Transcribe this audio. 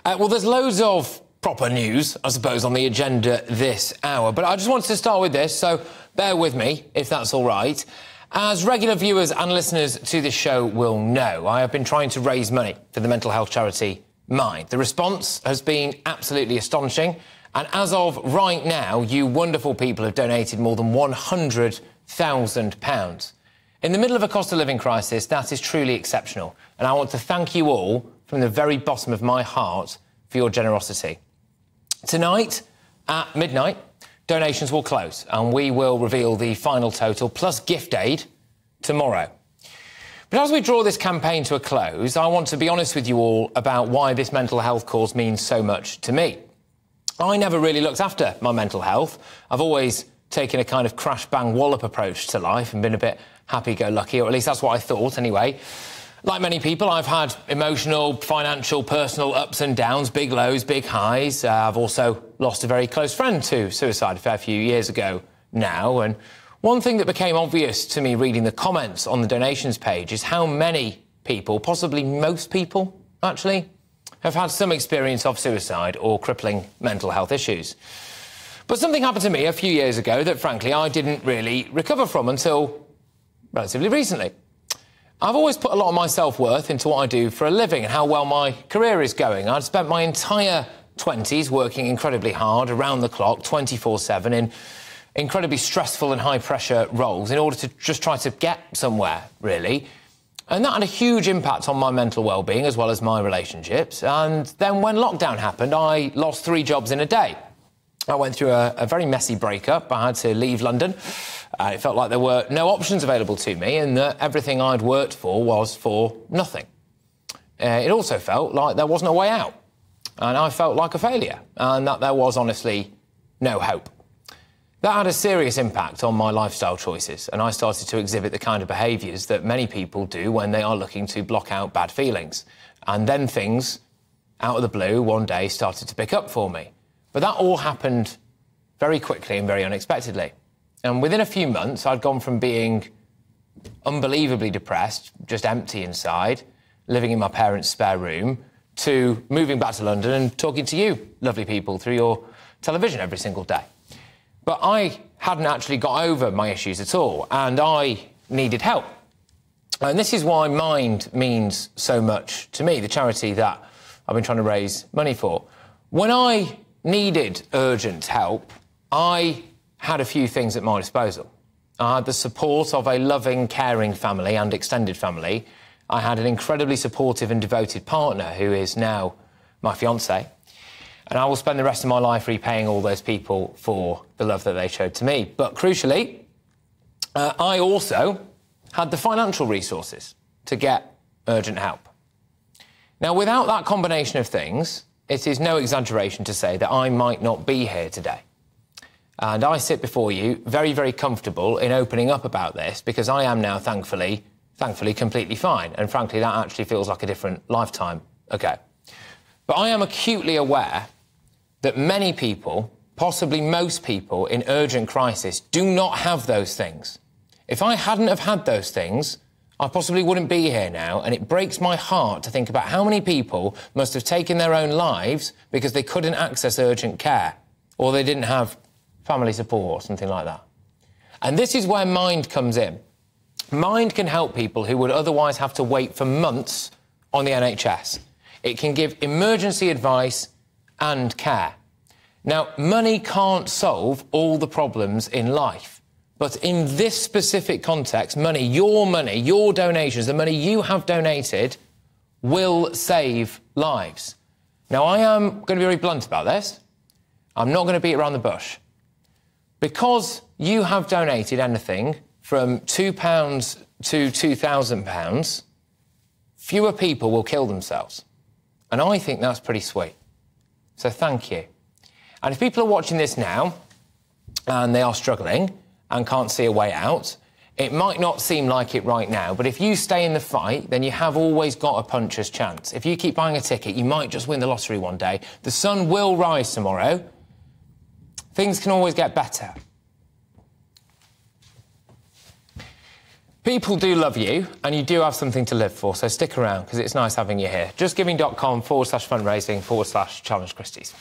Well, there's loads of proper news, I suppose, on the agenda this hour. But I just wanted to start with this, so bear with me, if that's all right. As regular viewers and listeners to this show will know, I have been trying to raise money for the mental health charity Mind. The response has been absolutely astonishing. And as of right now, you wonderful people have donated more than £100,000. In the middle of a cost of living crisis, that is truly exceptional. And I want to thank you all from the very bottom of my heart for your generosity. Tonight, at midnight, donations will close and we will reveal the final total plus gift aid tomorrow. But as we draw this campaign to a close, I want to be honest with you all about why this mental health cause means so much to me. I never really looked after my mental health. I've always taken a kind of crash-bang-wallop approach to life and been a bit happy-go-lucky, or at least that's what I thought anyway. Like many people, I've had emotional, financial, personal ups and downs, big lows, big highs. I've also lost a very close friend to suicide a fair few years ago now. And one thing that became obvious to me reading the comments on the donations page is how many people, possibly most people, actually, have had some experience of suicide or crippling mental health issues. But something happened to me a few years ago that, frankly, I didn't really recover from until relatively recently. I've always put a lot of my self-worth into what I do for a living and how well my career is going. I'd spent my entire 20s working incredibly hard, around the clock, 24/7, in incredibly stressful and high-pressure roles in order to just try to get somewhere, really. And that had a huge impact on my mental well-being as well as my relationships. And then when lockdown happened, I lost 3 jobs in a day. I went through a very messy breakup. I had to leave London. It felt like there were no options available to me and that everything I'd worked for was for nothing. It also felt like there wasn't a way out. And I felt like a failure and that there was honestly no hope. That had a serious impact on my lifestyle choices, and I started to exhibit the kind of behaviours that many people do when they are looking to block out bad feelings. And then things, out of the blue, one day started to pick up for me. But that all happened very quickly and very unexpectedly. And within a few months, I'd gone from being unbelievably depressed, just empty inside, living in my parents' spare room, to moving back to London and talking to you, lovely people, through your television every single day. But I hadn't actually got over my issues at all, and I needed help. And this is why Mind means so much to me, the charity that I've been trying to raise money for. When I needed urgent help, I had a few things at my disposal. I had the support of a loving, caring family and extended family. I had an incredibly supportive and devoted partner who is now my fiancé. And I will spend the rest of my life repaying all those people for the love that they showed to me. But crucially, I also had the financial resources to get urgent help. Now, without that combination of things, it is no exaggeration to say that I might not be here today. And I sit before you very, very comfortable in opening up about this because I am now, thankfully, completely fine. And frankly, that actually feels like a different lifetime ago. But I am acutely aware that many people, possibly most people in urgent crisis, do not have those things. If I hadn't have had those things, I possibly wouldn't be here now, and it breaks my heart to think about how many people must have taken their own lives because they couldn't access urgent care, or they didn't have family support or something like that. And this is where Mind comes in. Mind can help people who would otherwise have to wait for months on the NHS. It can give emergency advice and care. Now, money can't solve all the problems in life. But in this specific context, money, your donations, the money you have donated will save lives. Now, I am going to be very blunt about this. I'm not going to beat around the bush. Because you have donated anything from £2 to £2,000, fewer people will kill themselves. And I think that's pretty sweet. So thank you. And if people are watching this now and they are struggling and can't see a way out, it might not seem like it right now, but if you stay in the fight, then you have always got a puncher's chance. If you keep buying a ticket, you might just win the lottery one day. The sun will rise tomorrow. Things can always get better. People do love you, and you do have something to live for, so stick around, because it's nice having you here. JustGiving.com/fundraising/Challenge Christys.